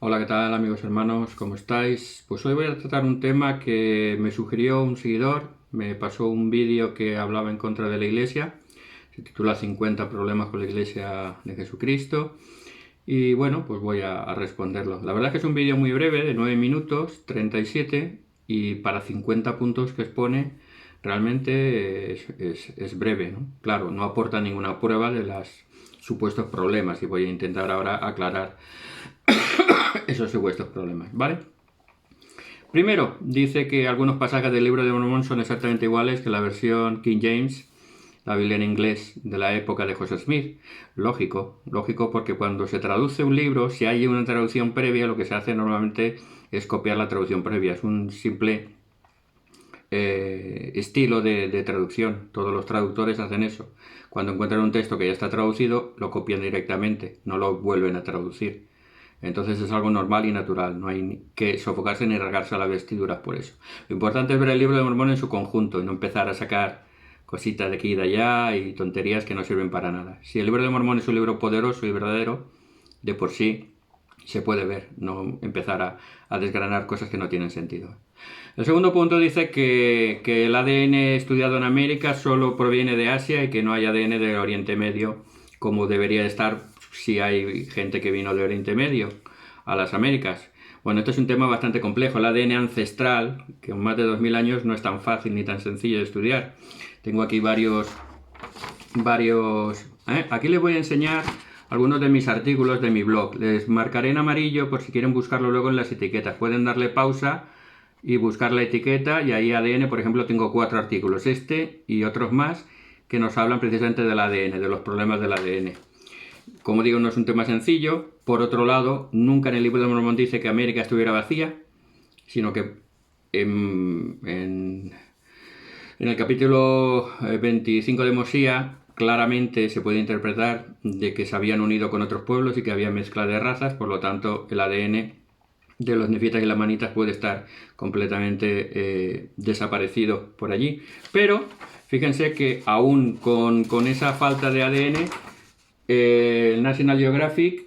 Hola, ¿qué tal amigos hermanos? ¿Cómo estáis? Pues hoy voy a tratar un tema que me sugirió un seguidor, me pasó un vídeo que hablaba en contra de la Iglesia, se titula 50 problemas con la Iglesia de Jesucristo y bueno, pues voy a responderlo. La verdad es que es un vídeo muy breve, de 9 minutos, 37 y para 50 puntos que expone realmente es breve, ¿no? Claro, no aporta ninguna prueba de los supuestos problemas y voy a intentar ahora aclarar esos supuestos problemas, ¿vale? Primero, dice que algunos pasajes del libro de Mormón son exactamente iguales que la versión King James, la Biblia en inglés de la época de Joseph Smith. Lógico porque cuando se traduce un libro, si hay una traducción previa, lo que se hace normalmente es copiar la traducción previa. Es un simple estilo de traducción. Todos los traductores hacen eso. Cuando encuentran un texto que ya está traducido, lo copian directamente, no lo vuelven a traducir. Entonces es algo normal y natural, no hay que sofocarse ni rasgarse a las vestiduras por eso. Lo importante es ver el libro de Mormón en su conjunto y no empezar a sacar cositas de aquí y de allá y tonterías que no sirven para nada. Si el libro de Mormón es un libro poderoso y verdadero, de por sí se puede ver, no empezar a desgranar cosas que no tienen sentido. El segundo punto dice que el ADN estudiado en América solo proviene de Asia y que no hay ADN del Oriente Medio como debería estar si hay gente que vino de Oriente Medio a las Américas. Bueno, esto es un tema bastante complejo. El ADN ancestral, que con más de 2000 años no es tan fácil ni tan sencillo de estudiar. Tengo aquí varios. Aquí les voy a enseñar algunos de mis artículos de mi blog. Les marcaré en amarillo por si quieren buscarlo luego en las etiquetas. Pueden darle pausa y buscar la etiqueta y ahí ADN, por ejemplo, tengo 4 artículos. Este y otros más que nos hablan precisamente del ADN, de los problemas del ADN. Como digo, no es un tema sencillo. Por otro lado, nunca en el libro de Mormón dice que América estuviera vacía, sino que en el capítulo 25 de Mosía claramente se puede interpretar de que se habían unido con otros pueblos y que había mezcla de razas, por lo tanto el ADN de los nefitas y las manitas puede estar completamente desaparecido por allí. Pero fíjense que aún con esa falta de ADN, el National Geographic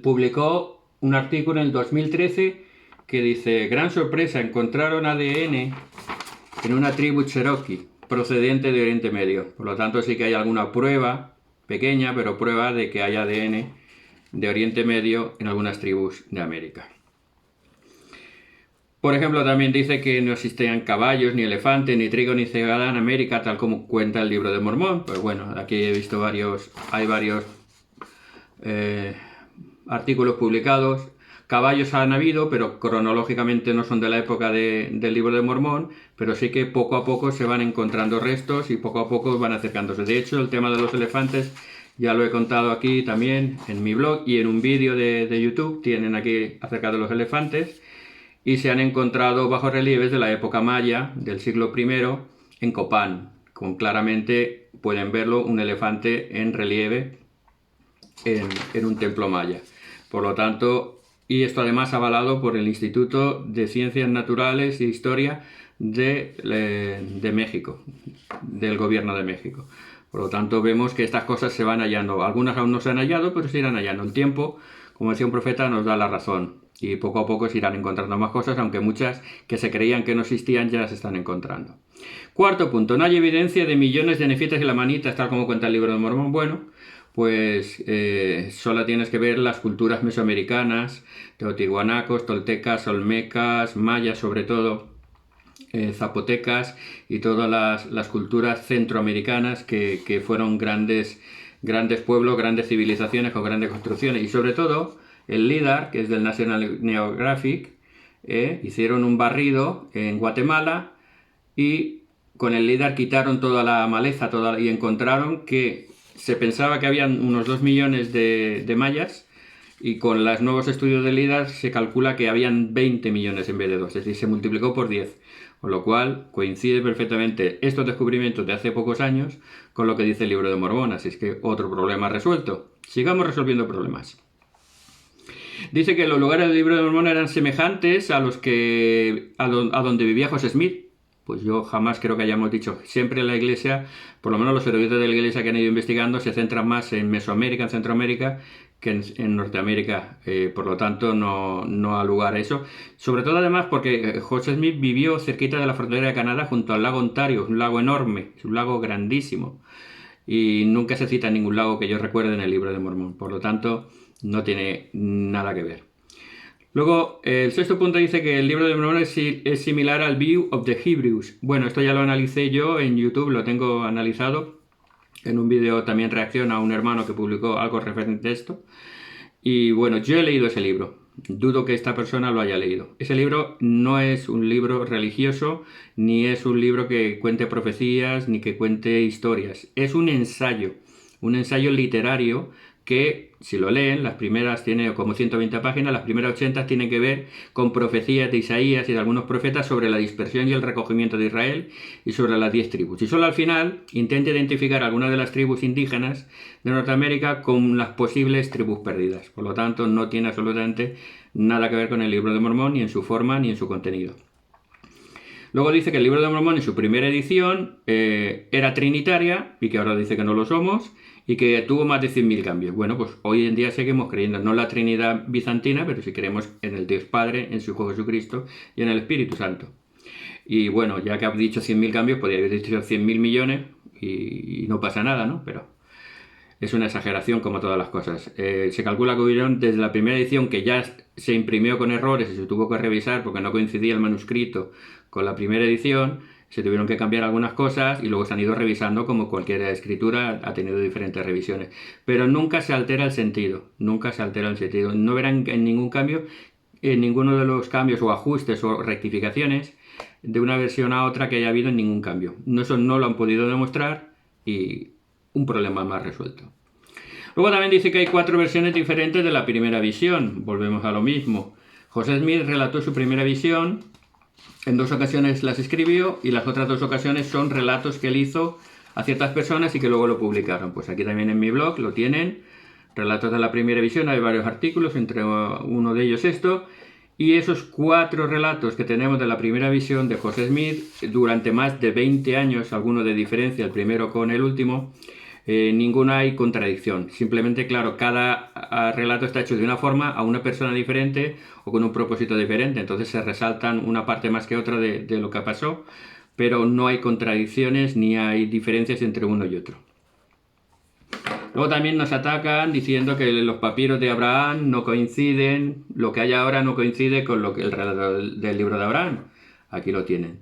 publicó un artículo en el 2013 que dice: gran sorpresa, encontraron ADN en una tribu cherokee procedente de Oriente Medio. Por lo tanto, sí que hay alguna prueba, pequeña, pero prueba de que hay ADN de Oriente Medio en algunas tribus de América. Por ejemplo, también dice que no existían caballos, ni elefantes, ni trigo, ni cebada en América, tal como cuenta el libro de Mormón. Pues bueno, aquí he visto hay varios artículos publicados. Caballos han habido, pero cronológicamente no son de la época del libro de Mormón, pero sí que poco a poco se van encontrando restos y poco a poco van acercándose. De hecho, el tema de los elefantes ya lo he contado aquí también en mi blog y en un vídeo de YouTube tienen aquí acerca de los elefantes, y se han encontrado bajorrelieves de la época maya del siglo I en Copán, con claramente pueden verlo un elefante en relieve en un templo maya. Por lo tanto, y esto además avalado por el Instituto de Ciencias Naturales e Historia de México, del gobierno de México. Por lo tanto, vemos que estas cosas se van hallando. Algunas aún no se han hallado, pero se irán hallando. El tiempo, como decía un profeta, nos da la razón. Y poco a poco se irán encontrando más cosas, aunque muchas que se creían que no existían ya las están encontrando. Cuarto punto, no hay evidencia de millones de nefitas y lamanitas, tal como cuenta el libro de Mormón. Bueno, pues solo tienes que ver las culturas mesoamericanas, teotihuanacos, toltecas, olmecas, mayas sobre todo, zapotecas y todas las culturas centroamericanas que fueron grandes pueblos, grandes civilizaciones con grandes construcciones. Y sobre todo el LIDAR, que es del National Geographic, hicieron un barrido en Guatemala y con el LIDAR quitaron toda la maleza y encontraron que se pensaba que habían unos 2 millones de mayas y con los nuevos estudios de LIDAR se calcula que habían 20 millones en vez de 2, es decir, se multiplicó por 10, con lo cual coincide perfectamente estos descubrimientos de hace pocos años con lo que dice el libro de Mormón, así es que otro problema resuelto. Sigamos resolviendo problemas. Dice que los lugares del libro de Mormón eran semejantes a los a donde vivía José Smith. pues yo jamás creo que hayamos dicho. Siempre la Iglesia, por lo menos los eruditos de la Iglesia que han ido investigando, se centran más en Mesoamérica, en Centroamérica, que en Norteamérica. Por lo tanto, no ha lugar a eso. Sobre todo, además, porque José Smith vivió cerquita de la frontera de Canadá, junto al lago Ontario, un lago enorme, es un lago grandísimo. Y nunca se cita ningún lago que yo recuerde en el Libro de Mormón. Por lo tanto, no tiene nada que ver. Luego, el sexto punto dice que el Libro de Mormón es similar al View of the Hebrews. Bueno, esto ya lo analicé yo en YouTube, lo tengo analizado. En un vídeo también reacciona a un hermano que publicó algo referente a esto. Y bueno, yo he leído ese libro. Dudo que esta persona lo haya leído. Ese libro no es un libro religioso, ni es un libro que cuente profecías, ni que cuente historias. Es un ensayo literario que, si lo leen, las primeras tiene como 120 páginas, las primeras 80 tienen que ver con profecías de Isaías y de algunos profetas sobre la dispersión y el recogimiento de Israel y sobre las 10 tribus. Y solo al final intenta identificar algunas de las tribus indígenas de Norteamérica con las posibles tribus perdidas. Por lo tanto, no tiene absolutamente nada que ver con el Libro de Mormón, ni en su forma, ni en su contenido. Luego dice que el Libro de Mormón en su primera edición era trinitaria y que ahora dice que no lo somos y que tuvo más de 100.000 cambios. Bueno, pues hoy en día seguimos creyendo no en la Trinidad bizantina, pero sí creemos en el Dios Padre, en su Hijo Jesucristo y en el Espíritu Santo. Y bueno, ya que has dicho 100.000 cambios, podría haber dicho 100.000 millones y no pasa nada, ¿no? Pero es una exageración como todas las cosas. Se calcula que hubieron desde la primera edición, que ya se imprimió con errores y se tuvo que revisar porque no coincidía el manuscrito con la primera edición, se tuvieron que cambiar algunas cosas y luego se han ido revisando, como cualquier escritura ha tenido diferentes revisiones. Pero nunca se altera el sentido, nunca se altera el sentido. No verán en ningún cambio, en ninguno de los cambios o ajustes o rectificaciones de una versión a otra que haya habido en ningún cambio. Eso no lo han podido demostrar y un problema más resuelto. Luego también dice que hay 4 versiones diferentes de la primera visión. Volvemos a lo mismo. José Smith relató su primera visión, en 2 ocasiones las escribió y las otras 2 ocasiones son relatos que él hizo a ciertas personas y que luego lo publicaron. Pues aquí también en mi blog lo tienen, relatos de la primera visión, hay varios artículos, entre uno de ellos esto. Y esos 4 relatos que tenemos de la primera visión de José Smith, durante más de 20 años, alguno de diferencia, el primero con el último, ninguna hay contradicción. Simplemente, claro, cada relato está hecho de una forma, a una persona diferente o con un propósito diferente. Entonces se resaltan una parte más que otra de lo que pasó, pero no hay contradicciones ni hay diferencias entre uno y otro. Luego también nos atacan diciendo que los papiros de Abraham no coinciden, lo que hay ahora no coincide con lo que el relato del libro de Abraham. Aquí lo tienen.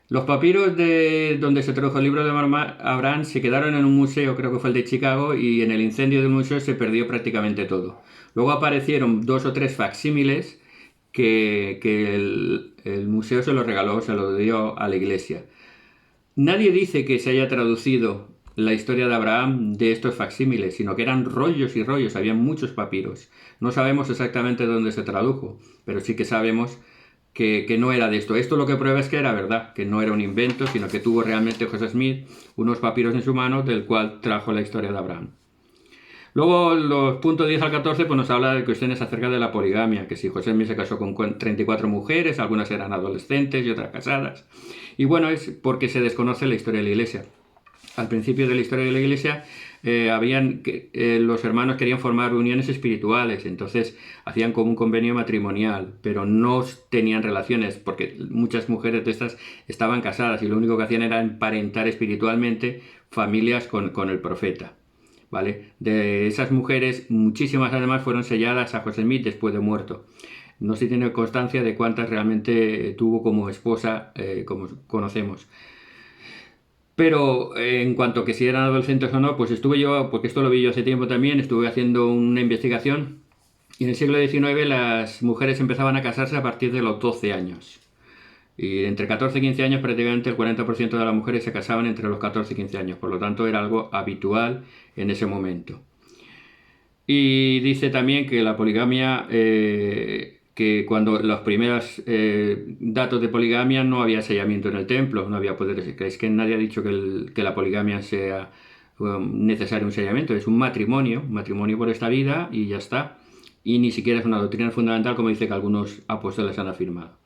Los papiros de donde se tradujo el libro de Abraham se quedaron en un museo, creo que fue el de Chicago, y en el incendio del museo se perdió prácticamente todo. Luego aparecieron 2 o 3 facsímiles que el museo se los regaló, se los dio a la iglesia. Nadie dice que se haya traducido la historia de Abraham de estos facsímiles, sino que eran rollos y rollos, había muchos papiros. No sabemos exactamente dónde se tradujo, pero sí que sabemos que no era de esto. Esto lo que prueba es que era verdad, que no era un invento, sino que tuvo realmente José Smith unos papiros en su mano del cual trajo la historia de Abraham. Luego, los puntos 10 al 14 pues nos habla de cuestiones acerca de la poligamia, que si José Smith se casó con 34 mujeres, algunas eran adolescentes y otras casadas. Y bueno, es porque se desconoce la historia de la Iglesia. Al principio de la historia de la Iglesia, los hermanos querían formar uniones espirituales, entonces hacían como un convenio matrimonial, pero no tenían relaciones, porque muchas mujeres de estas estaban casadas y lo único que hacían era emparentar espiritualmente familias con el profeta. ¿Vale? De esas mujeres, muchísimas además fueron selladas a José Smith después de muerto. No se tiene constancia de cuántas realmente tuvo como esposa, como conocemos. Pero en cuanto a que si eran adolescentes o no, pues estuve yo, porque esto lo vi yo hace tiempo también, estuve haciendo una investigación y en el siglo XIX las mujeres empezaban a casarse a partir de los 12 años. Y entre 14 y 15 años prácticamente el 40% de las mujeres se casaban entre los 14 y 15 años, por lo tanto era algo habitual en ese momento. Y dice también que la poligamia, que cuando los primeros datos de poligamia no había sellamiento en el templo, no había poderes. Es que nadie ha dicho que la poligamia sea necesario un sellamiento, es un matrimonio por esta vida y ya está. Y ni siquiera es una doctrina fundamental como dice que algunos apóstoles han afirmado.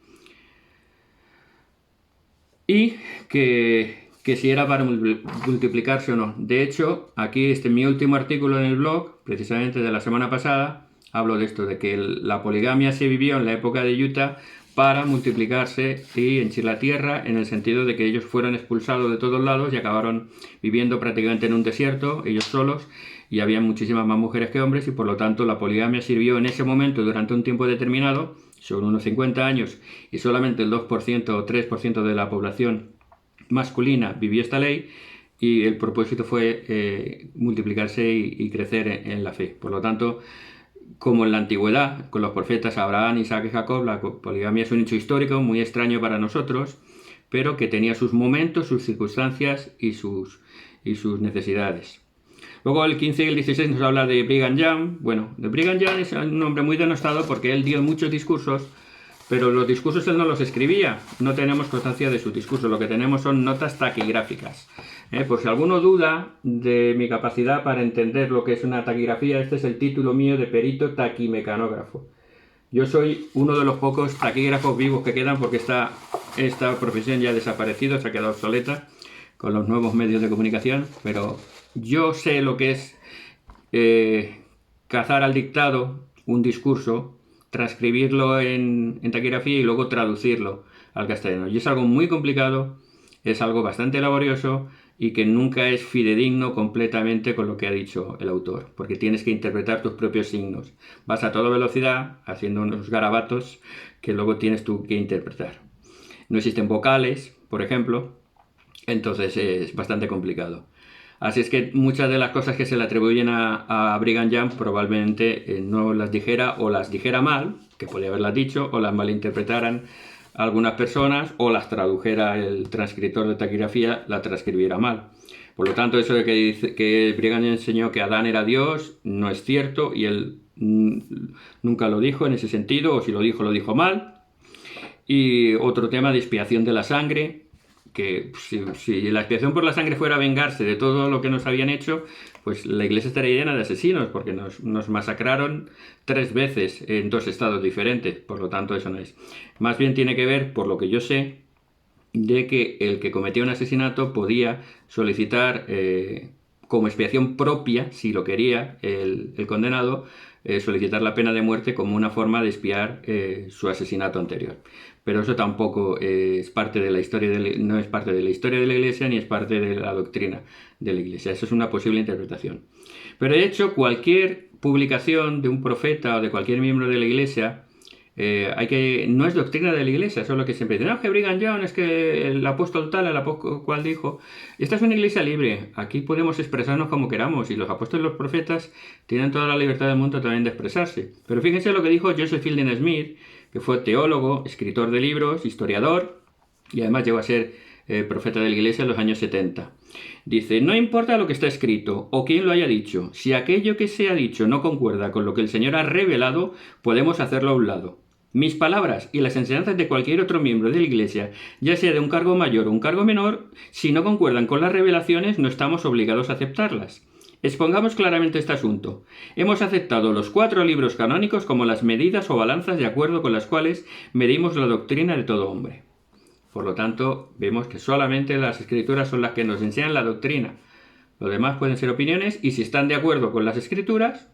y que si era para multiplicarse o no. De hecho, aquí mi último artículo en el blog, precisamente de la semana pasada, hablo de esto, de que la poligamia se vivió en la época de Utah para multiplicarse y henchir la tierra, en el sentido de que ellos fueron expulsados de todos lados y acabaron viviendo prácticamente en un desierto, ellos solos, y había muchísimas más mujeres que hombres, y por lo tanto la poligamia sirvió en ese momento durante un tiempo determinado, sobre unos 50 años, y solamente el 2% o 3% de la población masculina vivió esta ley, y el propósito fue multiplicarse y crecer en la fe. Por lo tanto, como en la antigüedad, con los profetas Abraham, Isaac y Jacob, la poligamia es un hecho histórico muy extraño para nosotros, pero que tenía sus momentos, sus circunstancias y sus necesidades. Luego el 15 y el 16 nos habla de Brigham Young. Bueno, de Brigham Young es un hombre muy denostado porque él dio muchos discursos, pero los discursos él no los escribía. No tenemos constancia de sus discursos, lo que tenemos son notas taquigráficas. Por si alguno duda de mi capacidad para entender lo que es una taquigrafía, este es el título mío de perito taquimecanógrafo. Yo soy uno de los pocos taquígrafos vivos que quedan, porque esta profesión ya ha desaparecido, se ha quedado obsoleta con los nuevos medios de comunicación, pero yo sé lo que es cazar al dictado un discurso, transcribirlo en taquigrafía y luego traducirlo al castellano. Y es algo muy complicado, es algo bastante laborioso y que nunca es fidedigno completamente con lo que ha dicho el autor, porque tienes que interpretar tus propios signos. Vas a toda velocidad haciendo unos garabatos que luego tienes tú que interpretar. No existen vocales, por ejemplo, entonces es bastante complicado. Así es que muchas de las cosas que se le atribuyen a Brigham Young probablemente no las dijera, o las dijera mal, que podía haberlas dicho, o las malinterpretaran algunas personas, o las tradujera el transcriptor de taquigrafía, la transcribiera mal. Por lo tanto, eso de que Brigham Young enseñó que Adán era Dios no es cierto, y él nunca lo dijo en ese sentido, o si lo dijo mal. Y otro tema de expiación de la sangre, que si la expiación por la sangre fuera vengarse de todo lo que nos habían hecho, pues la iglesia estaría llena de asesinos, porque nos masacraron 3 veces en 2 estados diferentes. Por lo tanto, eso no es. Más bien tiene que ver, por lo que yo sé, de que el que cometía un asesinato podía solicitar como expiación propia, si lo quería el condenado, solicitar la pena de muerte como una forma de expiar su asesinato anterior. Pero eso tampoco es parte de la historia no es parte de la historia de la Iglesia, ni es parte de la doctrina de la Iglesia. Eso es una posible interpretación. Pero de hecho, cualquier publicación de un profeta o de cualquier miembro de la Iglesia no es doctrina de la Iglesia. Eso es lo que siempre dicen. No, que Brigham Young es que el apóstol tal, el apóstol cual dijo. Esta es una iglesia libre. Aquí podemos expresarnos como queramos, y los apóstoles y los profetas tienen toda la libertad del mundo también de expresarse. Pero fíjense lo que dijo Joseph Fielding Smith, que fue teólogo, escritor de libros, historiador, y además llegó a ser profeta de la Iglesia en los años 70. Dice: no importa lo que está escrito o quién lo haya dicho, si aquello que se ha dicho no concuerda con lo que el Señor ha revelado, podemos hacerlo a un lado. Mis palabras y las enseñanzas de cualquier otro miembro de la Iglesia, ya sea de un cargo mayor o un cargo menor, si no concuerdan con las revelaciones, no estamos obligados a aceptarlas. Expongamos claramente este asunto. Hemos aceptado los 4 libros canónicos como las medidas o balanzas de acuerdo con las cuales medimos la doctrina de todo hombre. Por lo tanto, vemos que solamente las Escrituras son las que nos enseñan la doctrina. Lo demás pueden ser opiniones, y si están de acuerdo con las Escrituras,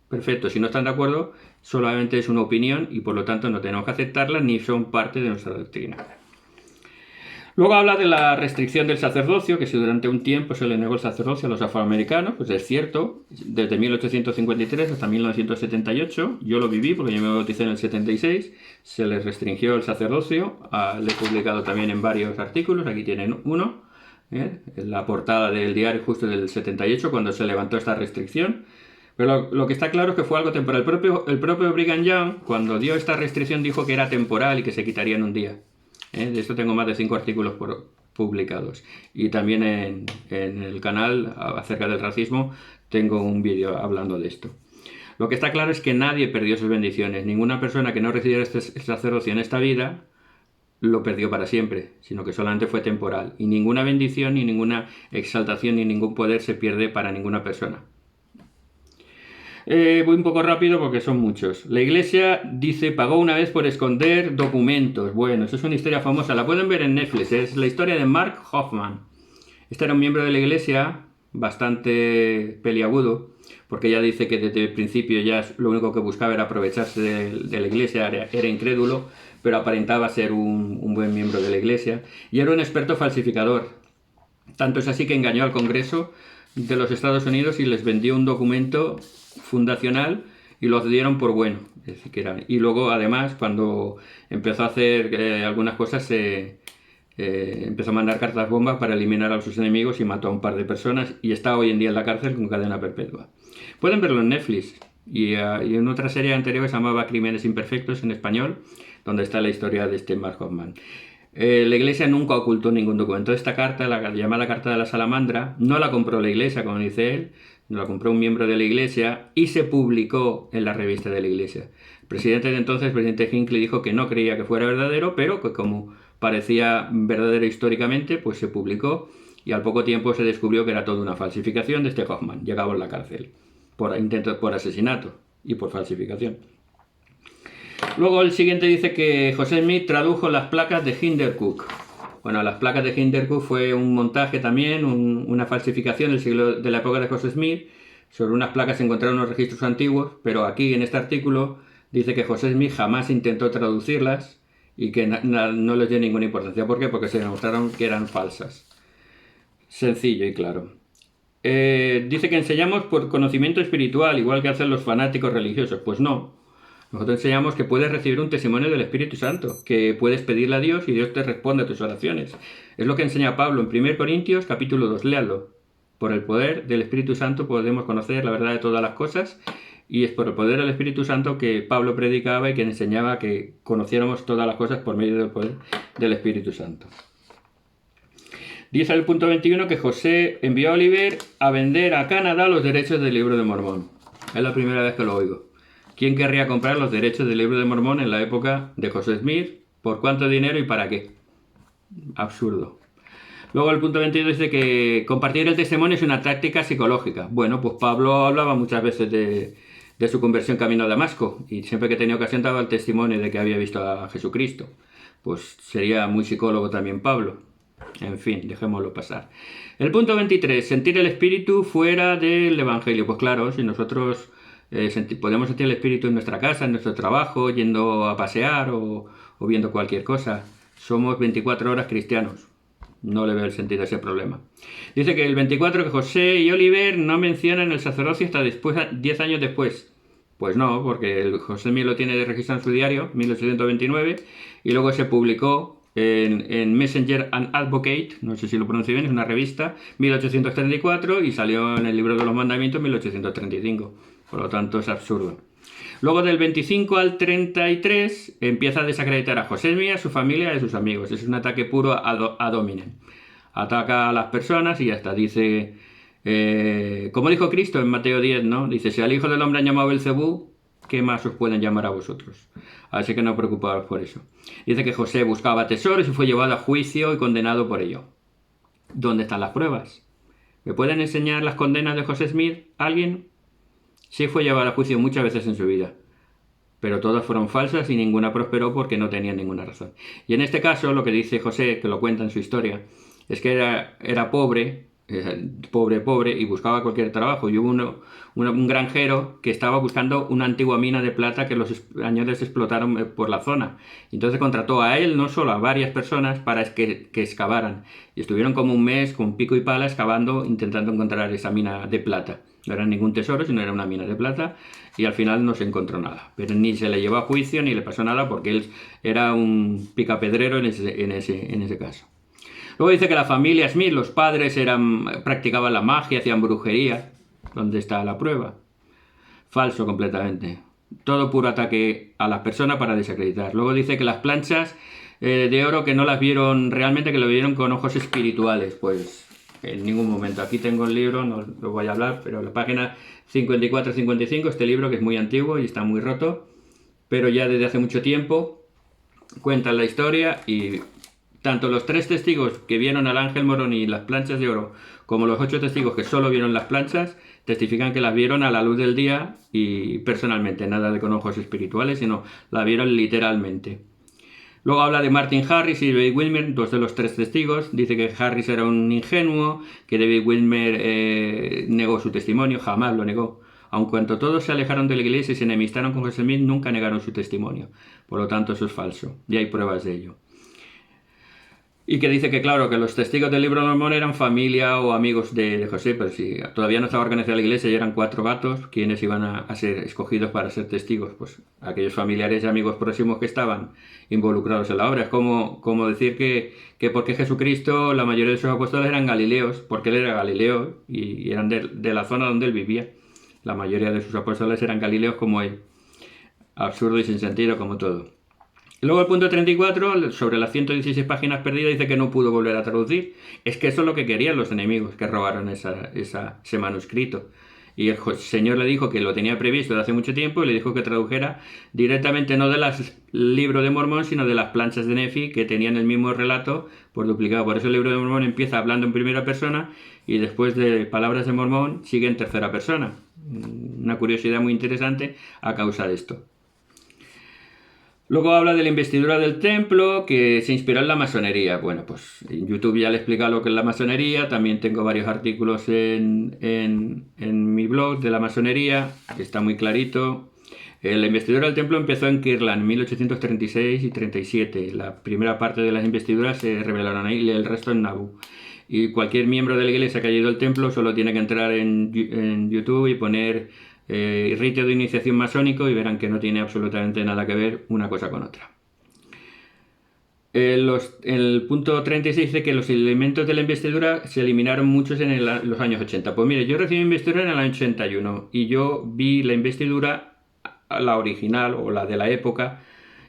perfecto. Si no están de acuerdo, solamente es una opinión y por lo tanto no tenemos que aceptarlas ni son parte de nuestra doctrina. Luego habla de la restricción del sacerdocio, que si durante un tiempo se le negó el sacerdocio a los afroamericanos, pues es cierto, desde 1853 hasta 1978, yo lo viví porque yo me bauticé en el 76, se les restringió el sacerdocio, le he publicado también en varios artículos, aquí tienen uno, en la portada del diario justo del 78, cuando se levantó esta restricción. Pero lo que está claro es que fue algo temporal. El propio Brigham Young, cuando dio esta restricción, dijo que era temporal y que se quitaría en un día. De esto tengo más de 5 artículos publicados. Y también en el canal acerca del racismo tengo un vídeo hablando de esto. Lo que está claro es que nadie perdió sus bendiciones. Ninguna persona que no recibiera este sacerdocio en esta vida lo perdió para siempre, sino que solamente fue temporal. Y ninguna bendición, ni ninguna exaltación, ni ningún poder se pierde para ninguna persona. Voy un poco rápido porque son muchos. La iglesia dice pagó una vez por esconder documentos. Bueno, eso es una historia famosa. La pueden ver en Netflix. Es la historia de Mark Hoffman. Este era un miembro de la iglesia bastante peliagudo, porque ya dice que desde el principio ya lo único que buscaba era aprovecharse de la iglesia, era incrédulo, pero aparentaba ser un buen miembro de la iglesia. Y era un experto falsificador. Tanto es así que engañó al Congreso de los Estados Unidos y les vendió un documento fundacional y lo dieron por bueno. Es decir, que y luego, además, cuando empezó a hacer algunas cosas, empezó a mandar cartas bombas para eliminar a sus enemigos y mató a un par de personas y está hoy en día en la cárcel con cadena perpetua. Pueden verlo en Netflix y en otra serie anterior que se llamaba Crímenes Imperfectos en español, donde está la historia de este Mark Hoffman. La iglesia nunca ocultó ningún documento. Esta carta, la llamada Carta de la Salamandra, no la compró la iglesia, como dice él, la compró un miembro de la iglesia y se publicó en la revista de la iglesia. El presidente de entonces, el presidente Hinckley, dijo que no creía que fuera verdadero, pero que como parecía verdadero históricamente, pues se publicó y al poco tiempo se descubrió que era toda una falsificación de este Hoffman. Llegaba en la cárcel por asesinato y por falsificación. Luego el siguiente dice que José Smith tradujo las placas de Hindercook. Bueno, las placas de Hindercook fue un montaje también, una falsificación de la época de José Smith. Sobre unas placas se encontraron unos registros antiguos, pero aquí en este artículo dice que José Smith jamás intentó traducirlas y que no les dio ninguna importancia. ¿Por qué? Porque se demostraron que eran falsas. Sencillo y claro. Dice que enseñamos por conocimiento espiritual, igual que hacen los fanáticos religiosos. Pues no. Nosotros enseñamos que puedes recibir un testimonio del Espíritu Santo, que puedes pedirle a Dios y Dios te responde a tus oraciones. Es lo que enseña Pablo en 1 Corintios capítulo 2, léalo. Por el poder del Espíritu Santo podemos conocer la verdad de todas las cosas y es por el poder del Espíritu Santo que Pablo predicaba y que enseñaba que conociéramos todas las cosas por medio del poder del Espíritu Santo. Dice el punto 21 que José envió a Oliver a vender a Canadá los derechos del Libro de Mormón. Es la primera vez que lo oigo. ¿Quién querría comprar los derechos del Libro de Mormón en la época de José Smith? ¿Por cuánto dinero y para qué? Absurdo. Luego el punto 22 dice que compartir el testimonio es una táctica psicológica. Bueno, pues Pablo hablaba muchas veces de su conversión camino a Damasco y siempre que tenía ocasión daba el testimonio de que había visto a Jesucristo. Pues sería muy psicólogo también Pablo. En fin, dejémoslo pasar. El punto 23, sentir el espíritu fuera del evangelio. Pues claro, si nosotros podemos sentir el espíritu en nuestra casa, en nuestro trabajo, yendo a pasear o viendo cualquier cosa. Somos 24 horas cristianos. No le veo el sentido a ese problema. Dice que el 24 que José y Oliver no mencionan el sacerdocio hasta después, 10 años después. Pues no, porque el José Smith lo tiene registrado en su diario, 1829, y luego se publicó en Messenger and Advocate, no sé si lo pronuncio bien, es una revista, 1834, y salió en el Libro de los Mandamientos, 1835. Por lo tanto, es absurdo. Luego del 25 al 33 empieza a desacreditar a José Smith, a su familia y a sus amigos. Es un ataque puro ad hominem. Ataca a las personas y ya está. Dice, como dijo Cristo en Mateo 10, ¿no? Dice, si al Hijo del Hombre han llamado Belcebú, ¿qué más os pueden llamar a vosotros? Así que no preocupaos por eso. Dice que José buscaba tesoros y fue llevado a juicio y condenado por ello. ¿Dónde están las pruebas? ¿Me pueden enseñar las condenas de José Smith? ¿Alguien? Sí fue llevado a juicio muchas veces en su vida, pero todas fueron falsas y ninguna prosperó porque no tenía ninguna razón. Y en este caso, lo que dice José, que lo cuenta en su historia, es que era pobre, y buscaba cualquier trabajo. Y hubo un granjero que estaba buscando una antigua mina de plata que los españoles explotaron por la zona. Entonces contrató a él, no solo a varias personas, para que excavaran. Y estuvieron como un mes con pico y pala excavando, intentando encontrar esa mina de plata. No era ningún tesoro, sino era una mina de plata, y al final no se encontró nada. Pero ni se le llevó a juicio ni le pasó nada porque él era un picapedrero en ese caso. Luego dice que la familia Smith, los padres practicaban la magia, hacían brujería. ¿Dónde está la prueba? Falso completamente. Todo puro ataque a las personas para desacreditar. Luego dice que las planchas de oro que no las vieron realmente, que lo vieron con ojos espirituales. Pues en ningún momento. Aquí tengo el libro, no lo voy a hablar, pero la página 54-55, este libro que es muy antiguo y está muy roto, pero ya desde hace mucho tiempo cuentan la historia y tanto los 3 testigos que vieron al ángel Moroni y las planchas de oro, como los 8 testigos que solo vieron las planchas, testifican que las vieron a la luz del día y personalmente, nada de con ojos espirituales, sino la vieron literalmente. Luego habla de Martin Harris y David Wilmer, 2 de los 3 testigos. Dice que Harris era un ingenuo, que David Wilmer negó su testimonio, jamás lo negó. Aun cuando todos se alejaron de la iglesia y se enemistaron con José Smith, nunca negaron su testimonio. Por lo tanto, eso es falso. Y hay pruebas de ello. Y que dice que, claro, que los testigos del libro de Mormón eran familia o amigos de José, pero si todavía no estaba organizada la iglesia y eran 4 gatos, quienes iban a ser escogidos para ser testigos, pues aquellos familiares y amigos próximos que estaban involucrados en la obra. Es como decir que porque Jesucristo, la mayoría de sus apóstoles eran galileos, porque él era galileo y eran de la zona donde él vivía. La mayoría de sus apóstoles eran galileos como él. Absurdo y sin sentido como todo. Luego el punto 34, sobre las 116 páginas perdidas, dice que no pudo volver a traducir. Es que eso es lo que querían los enemigos, que robaron ese manuscrito. Y el Señor le dijo que lo tenía previsto de hace mucho tiempo y le dijo que tradujera directamente no del libro de Mormón, sino de las planchas de Nefi, que tenían el mismo relato por duplicado. Por eso el libro de Mormón empieza hablando en primera persona y después de palabras de Mormón sigue en tercera persona. Una curiosidad muy interesante a causa de esto. Luego habla de la investidura del templo, que se inspiró en la masonería. Bueno, pues en YouTube ya le he explicado lo que es la masonería. También tengo varios artículos en mi blog de la masonería, que está muy clarito. La investidura del templo empezó en Kirtland en 1836 y 37. La primera parte de las investiduras se revelaron ahí y el resto en Nauvoo. Y cualquier miembro de la iglesia que haya ido al templo solo tiene que entrar en YouTube y poner rito de iniciación masónico y verán que no tiene absolutamente nada que ver una cosa con otra. El punto 36 dice que los elementos de la investidura se eliminaron muchos en los años 80. Pues mire, yo recibí investidura en el año 81 y yo vi la investidura, la original o la de la época,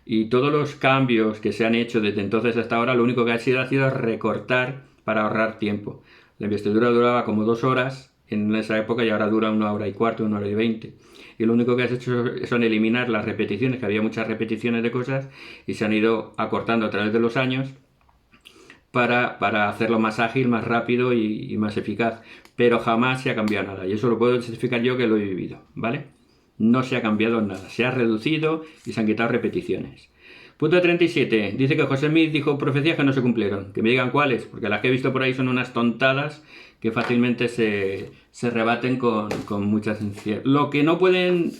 y todos los cambios que se han hecho desde entonces hasta ahora, lo único que ha sido recortar para ahorrar tiempo. La investidura duraba como 2 horas en esa época y ahora dura 1 hora y cuarto, 1 hora y 20. Y lo único que has hecho son eliminar las repeticiones, que había muchas repeticiones de cosas y se han ido acortando a través de los años para hacerlo más ágil, más rápido y más eficaz. Pero jamás se ha cambiado nada y eso lo puedo certificar yo que lo he vivido, ¿vale? No se ha cambiado nada, se ha reducido y se han quitado repeticiones. Punto 37. Dice que José Smith dijo profecías que no se cumplieron. Que me digan cuáles, porque las que he visto por ahí son unas tontadas que fácilmente se rebaten con mucha sencillez. Lo que no pueden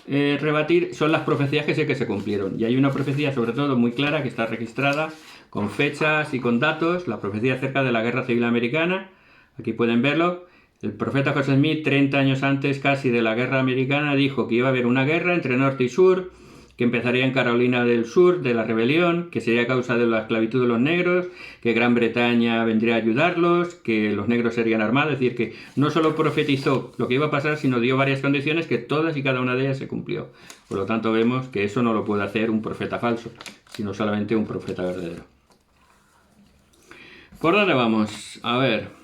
rebatir son las profecías que sé que se cumplieron. Y hay una profecía sobre todo muy clara que está registrada con fechas y con datos. La profecía acerca de la Guerra Civil Americana. Aquí pueden verlo. El profeta José Smith, 30 años antes casi de la Guerra Americana, dijo que iba a haber una guerra entre norte y sur, que empezaría en Carolina del Sur, de la rebelión, que sería a causa de la esclavitud de los negros, que Gran Bretaña vendría a ayudarlos, que los negros serían armados. Es decir, que no solo profetizó lo que iba a pasar, sino dio varias condiciones que todas y cada una de ellas se cumplió. Por lo tanto, vemos que eso no lo puede hacer un profeta falso, sino solamente un profeta verdadero. ¿Por dónde vamos? A ver.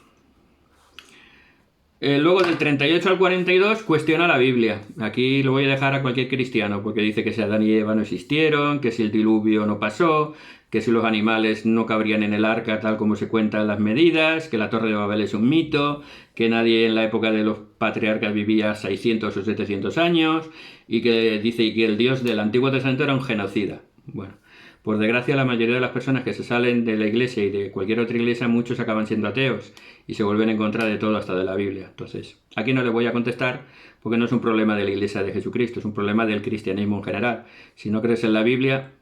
Luego del 38 al 42 cuestiona la Biblia. Aquí lo voy a dejar a cualquier cristiano porque dice que si Adán y Eva no existieron, que si el diluvio no pasó, que si los animales no cabrían en el arca tal como se cuentan las medidas, que la Torre de Babel es un mito, que nadie en la época de los patriarcas vivía 600 o 700 años y que dice que el Dios del Antiguo Testamento era un genocida. Bueno, por desgracia la mayoría de las personas que se salen de la iglesia y de cualquier otra iglesia, muchos acaban siendo ateos y se vuelven en contra de todo hasta de la Biblia. Entonces, aquí no le voy a contestar porque no es un problema de la iglesia de Jesucristo, es un problema del cristianismo en general. Si no crees en la Biblia,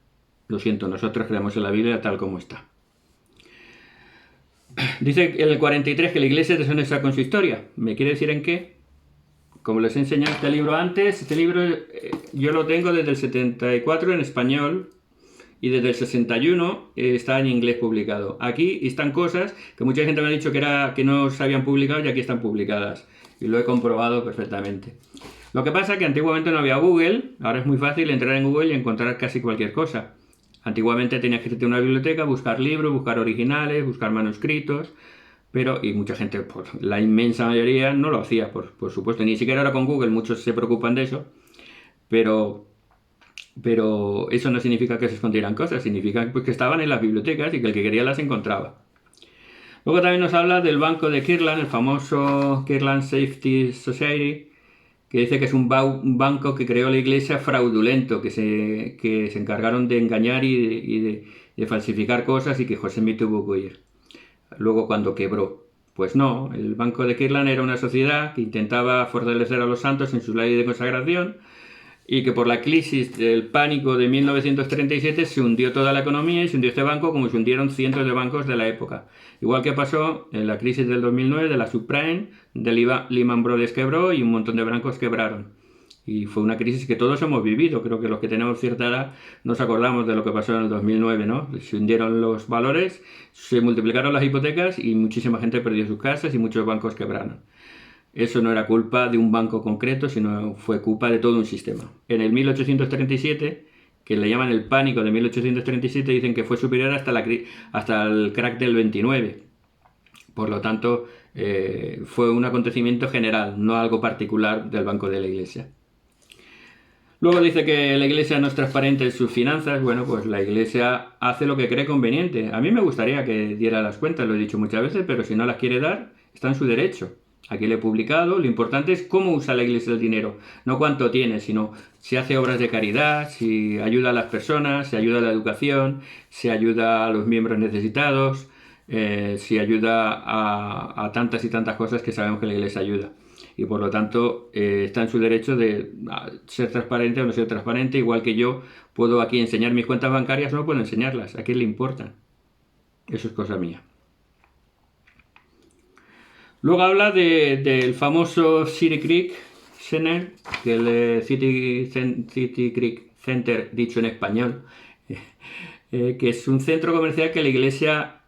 lo siento, nosotros creemos en la Biblia tal como está. Dice en el 43 que la iglesia es deshonesta con su historia. ¿Me quiere decir en qué? Como les he enseñado este libro antes, este libro yo lo tengo desde el 74 en español y desde el 61 está en inglés publicado. Aquí están cosas que mucha gente me ha dicho que no se habían publicado y aquí están publicadas. Y lo he comprobado perfectamente. Lo que pasa es que antiguamente no había Google, ahora es muy fácil entrar en Google y encontrar casi cualquier cosa. Antiguamente tenías que irte a una biblioteca, buscar libros, buscar originales, buscar manuscritos, y mucha gente, pues, la inmensa mayoría, no lo hacía, por supuesto. Ni siquiera ahora con Google, muchos se preocupan de eso, pero pero eso no significa que se escondieran cosas, significa pues, que estaban en las bibliotecas y que el que quería las encontraba. Luego también nos habla del banco de Kirtland, el famoso Kirtland Safety Society, que dice que es un banco que creó la iglesia fraudulento, que se encargaron de engañar y de falsificar cosas y que José tuvo que ir. Luego cuando quebró. Pues no, el Banco de Kirtland era una sociedad que intentaba fortalecer a los santos en su ley de consagración y que por la crisis del pánico de 1937 se hundió toda la economía y se hundió este banco como se hundieron cientos de bancos de la época. Igual que pasó en la crisis del 2009 de la subprime, de Lehman Brothers quebró y un montón de bancos quebraron. Y fue una crisis que todos hemos vivido. Creo que los que tenemos cierta edad nos acordamos de lo que pasó en el 2009, ¿no? Se hundieron los valores, se multiplicaron las hipotecas y muchísima gente perdió sus casas y muchos bancos quebraron. Eso no era culpa de un banco concreto, sino fue culpa de todo un sistema. En el 1837, que le llaman el pánico de 1837, dicen que fue superior hasta el crack del 29. Por lo tanto, fue un acontecimiento general, no algo particular del Banco de la Iglesia. Luego dice que la Iglesia no es transparente en sus finanzas. Bueno, pues la Iglesia hace lo que cree conveniente. A mí me gustaría que diera las cuentas, lo he dicho muchas veces, pero si no las quiere dar, está en su derecho. Aquí lo he publicado. Lo importante es cómo usa la Iglesia el dinero, no cuánto tiene, sino si hace obras de caridad, si ayuda a las personas, si ayuda a la educación, si ayuda a los miembros necesitados, si ayuda a tantas y tantas cosas que sabemos que la Iglesia ayuda. Y por lo tanto está en su derecho de ser transparente o no ser transparente, igual que yo puedo aquí enseñar mis cuentas bancarias, no puedo enseñarlas, ¿a quién le importan? Eso es cosa mía. Luego habla del famoso City Creek Center, que el City Creek Center dicho en español, que es un centro comercial que la Iglesia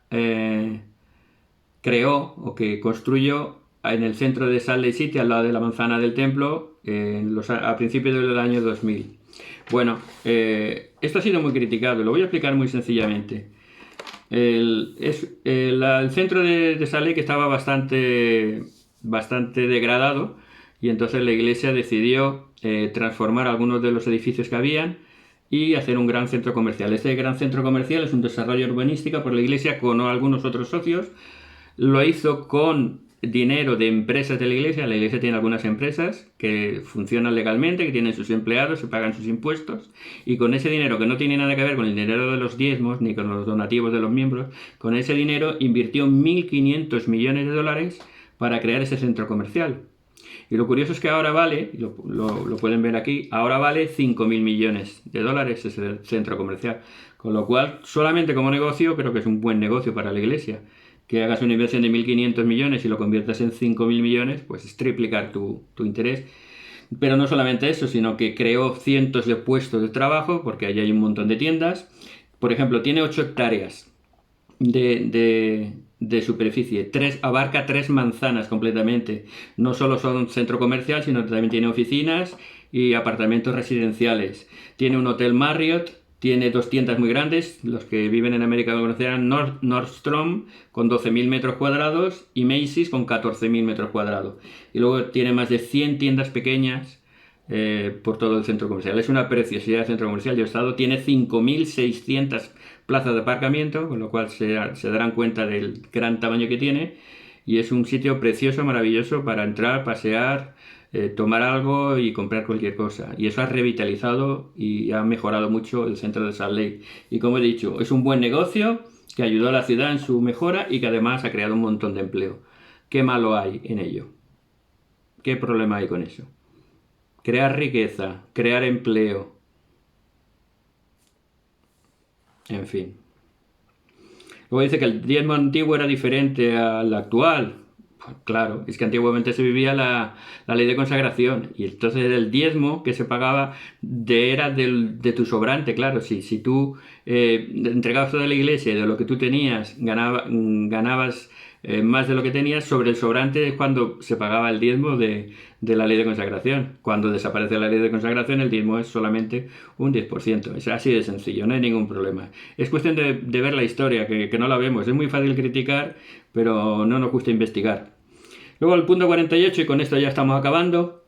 creó o que construyó en el centro de Salt Lake City, al lado de la manzana del templo, a principios del año 2000. Bueno, esto ha sido muy criticado, lo voy a explicar muy sencillamente. El centro de Salt Lake estaba bastante degradado y entonces la iglesia decidió transformar algunos de los edificios que habían y hacer un gran centro comercial. Este gran centro comercial es un desarrollo urbanístico por la iglesia con algunos otros socios. Lo hizo con dinero de empresas de la iglesia. La iglesia tiene algunas empresas que funcionan legalmente, que tienen sus empleados, se pagan sus impuestos, y con ese dinero, que no tiene nada que ver con el dinero de los diezmos ni con los donativos de los miembros, con ese dinero invirtió 1.500 millones de dólares para crear ese centro comercial. Y lo curioso es que ahora vale, lo pueden ver aquí, ahora vale 5.000 millones de dólares ese centro comercial. Con lo cual, solamente como negocio, creo que es un buen negocio para la iglesia. Que hagas una inversión de 1.500 millones y lo conviertas en 5.000 millones, pues es triplicar tu interés. Pero no solamente eso, sino que creó cientos de puestos de trabajo, porque allí hay un montón de tiendas. Por ejemplo, tiene 8 hectáreas de superficie, abarca 3 manzanas completamente. No solo son un centro comercial, sino que también tiene oficinas y apartamentos residenciales. Tiene un hotel Marriott. Tiene 2 tiendas muy grandes, los que viven en América lo conocerán, Nordstrom con 12.000 metros cuadrados y Macy's con 14.000 metros cuadrados. Y luego tiene más de 100 tiendas pequeñas por todo el centro comercial. Es una preciosidad el centro comercial. Yo he estado, tiene 5.600 plazas de aparcamiento, con lo cual se darán cuenta del gran tamaño que tiene. Y es un sitio precioso, maravilloso para entrar, pasear, tomar algo y comprar cualquier cosa. Y eso ha revitalizado y ha mejorado mucho el centro de Salt Lake. Y como he dicho, es un buen negocio que ayudó a la ciudad en su mejora y que además ha creado un montón de empleo. ¿Qué malo hay en ello? ¿Qué problema hay con eso? Crear riqueza, crear empleo. En fin. Luego dice que el diezmo antiguo era diferente al actual. Pues claro, es que antiguamente se vivía la ley de consagración y entonces el diezmo que se pagaba era de tu sobrante. Claro, si tú entregabas toda la iglesia y de lo que tú tenías ganabas más de lo que tenías, sobre el sobrante es cuando se pagaba el diezmo de la ley de consagración. Cuando desaparece la ley de consagración, el diezmo es solamente un 10%. Es así de sencillo, no hay ningún problema. Es cuestión de ver la historia, que no la vemos. Es muy fácil criticar, pero no nos gusta investigar. Luego el punto 48, y con esto ya estamos acabando,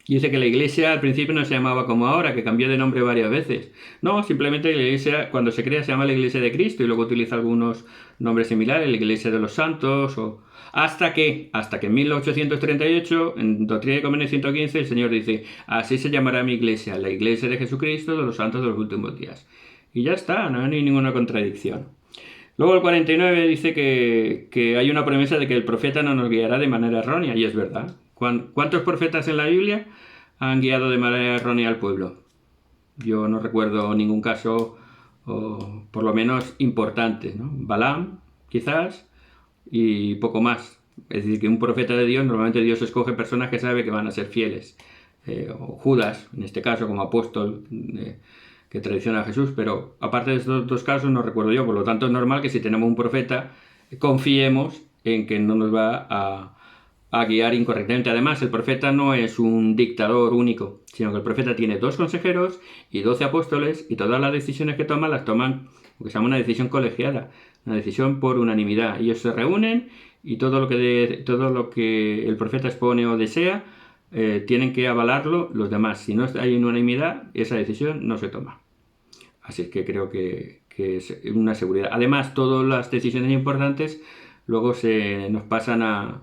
Dice que la iglesia al principio no se llamaba como ahora, que cambió de nombre varias veces. No, simplemente la iglesia, cuando se crea, se llama la iglesia de Cristo y luego utiliza algunos nombres similares, la iglesia de los santos, o... hasta que en 1838, en Doctrina y Convenio 115, el Señor dice, así se llamará mi iglesia, la iglesia de Jesucristo de los santos de los últimos días. Y ya está, no hay ninguna contradicción. Luego el 49 dice que hay una promesa de que el profeta no nos guiará de manera errónea, y es verdad. ¿Cuántos profetas en la Biblia han guiado de manera errónea al pueblo? Yo no recuerdo ningún caso, o por lo menos importante, ¿no? Balaam, quizás, y poco más. Es decir, que un profeta de Dios, normalmente Dios escoge personas que sabe que van a ser fieles. O Judas, en este caso, como apóstol, que traiciona a Jesús, pero aparte de estos dos casos no recuerdo yo, por lo tanto es normal que si tenemos un profeta confiemos en que no nos va a guiar incorrectamente. Además, el profeta no es un dictador único, sino que el profeta tiene 2 consejeros y 12 apóstoles, y todas las decisiones que toman las toman, lo que se llama una decisión colegiada, una decisión por unanimidad. Ellos se reúnen y todo lo que el profeta expone o desea, tienen que avalarlo los demás. Si no hay unanimidad, esa decisión no se toma. Así es que creo que es una seguridad. Además, todas las decisiones importantes luego se nos pasan a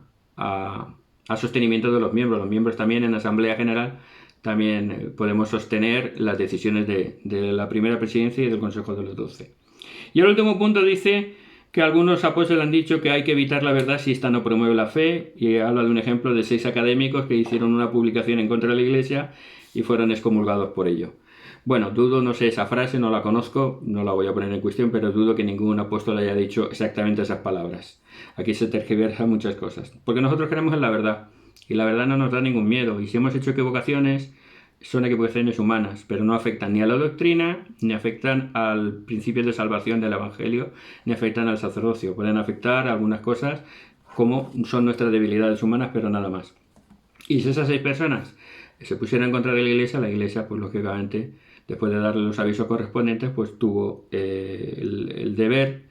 sostenimiento de los miembros. Los miembros también en la Asamblea General también podemos sostener las decisiones de la primera presidencia y del Consejo de los 12. Y el último punto dice que algunos apóstoles han dicho que hay que evitar la verdad si ésta no promueve la fe, y habla de un ejemplo de 6 académicos que hicieron una publicación en contra de la Iglesia y fueron excomulgados por ello. Bueno, dudo, no sé esa frase, no la conozco, no la voy a poner en cuestión, pero dudo que ningún apóstol haya dicho exactamente esas palabras. Aquí se tergiversan muchas cosas, porque nosotros creemos en la verdad, y la verdad no nos da ningún miedo, y si hemos hecho equivocaciones, son equivocaciones humanas, pero no afectan ni a la doctrina, ni afectan al principio de salvación del Evangelio, ni afectan al sacerdocio. Pueden afectar algunas cosas, como son nuestras debilidades humanas, pero nada más. Y si esas 6 personas se pusieran en contra de la Iglesia, pues lógicamente, después de darle los avisos correspondientes, pues tuvo el deber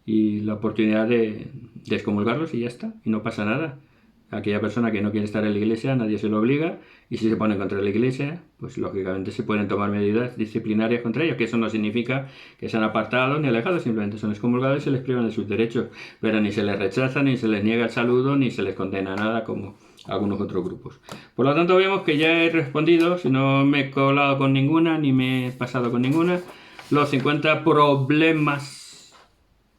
y la oportunidad de excomulgarlos y ya está, y no pasa nada. Aquella persona que no quiere estar en la Iglesia, nadie se lo obliga, y si se pone contra la Iglesia, pues lógicamente se pueden tomar medidas disciplinarias contra ellos, que eso no significa que sean apartados ni alejados, simplemente son excomulgados y se les privan de sus derechos, pero ni se les rechaza, ni se les niega el saludo, ni se les condena a nada como algunos otros grupos. Por lo tanto, vemos que ya he respondido, si no me he colado con ninguna, ni me he pasado con ninguna, los 50 problemas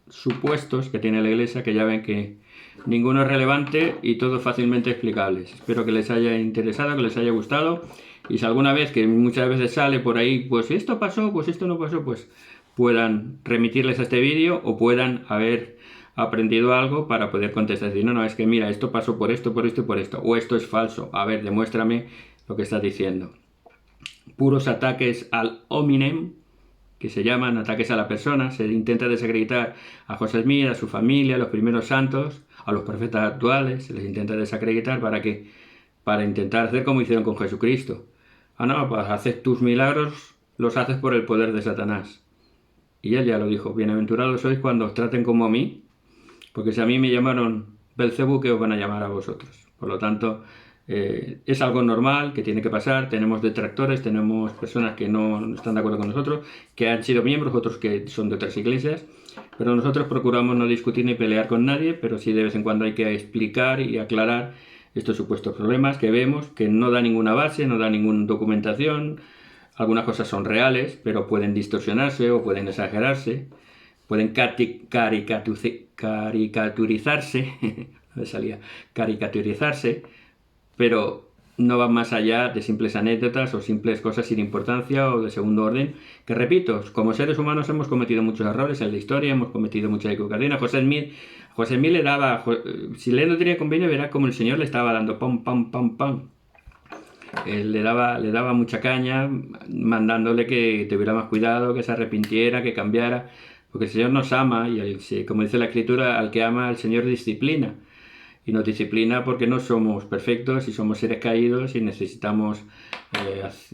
supuestos que tiene la Iglesia, que ya ven que ninguno es relevante y todos fácilmente explicables. Espero que les haya interesado, que les haya gustado, y si alguna vez, que muchas veces sale por ahí, pues esto pasó, pues esto no pasó, pues puedan remitirles a este vídeo o puedan haber aprendido algo para poder contestar. Decir, no, es que mira, esto pasó por esto, por esto y por esto, o esto es falso. A ver, demuéstrame lo que estás diciendo. Puros ataques al hominem, que se llaman ataques a la persona. Se intenta desacreditar a José Smith, a su familia, a los primeros santos, a los profetas actuales. Se les intenta desacreditar para intentar hacer como hicieron con Jesucristo. No, pues haces tus milagros, los haces por el poder de Satanás. Y él ya lo dijo, bienaventurados sois cuando os traten como a mí, porque si a mí me llamaron Belcebú, ¿qué os van a llamar a vosotros? Por lo tanto, es algo normal que tiene que pasar. Tenemos detractores, tenemos personas que no están de acuerdo con nosotros, que han sido miembros, otros que son de otras iglesias, pero nosotros procuramos no discutir ni pelear con nadie, pero sí de vez en cuando hay que explicar y aclarar estos supuestos problemas que vemos, que no da ninguna base, no da ninguna documentación. Algunas cosas son reales, pero pueden distorsionarse o pueden exagerarse, pueden caricaturizarse, me salía, caricaturizarse, pero no van más allá de simples anécdotas o simples cosas sin importancia o de segundo orden, que repito, como seres humanos hemos cometido muchos errores en la historia, hemos cometido muchas equivocaciones. José Smith le daba, si él no tenía convenio, verá como el Señor le estaba dando pam, pam, pam, pam. Él le daba mucha caña, mandándole que tuviera más cuidado, que se arrepintiera, que cambiara, porque el Señor nos ama y, como dice la Escritura, al que ama el Señor disciplina. Y nos disciplina porque no somos perfectos y somos seres caídos y necesitamos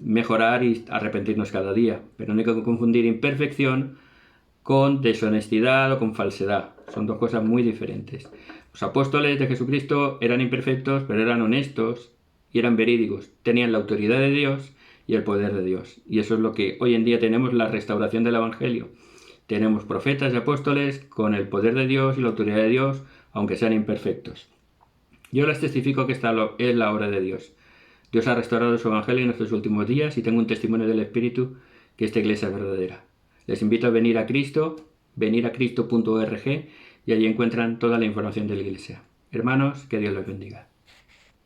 mejorar y arrepentirnos cada día. Pero no hay que confundir imperfección con deshonestidad o con falsedad. Son dos cosas muy diferentes. Los apóstoles de Jesucristo eran imperfectos, pero eran honestos, y eran verídicos, tenían la autoridad de Dios y el poder de Dios. Y eso es lo que hoy en día tenemos, la restauración del Evangelio. Tenemos profetas y apóstoles con el poder de Dios y la autoridad de Dios, aunque sean imperfectos. Yo les testifico que esta es la obra de Dios. Dios ha restaurado su Evangelio en estos últimos días y tengo un testimonio del Espíritu que esta iglesia es verdadera. Les invito a venir a Cristo, veniracristo.org, y allí encuentran toda la información de la iglesia. Hermanos, que Dios los bendiga.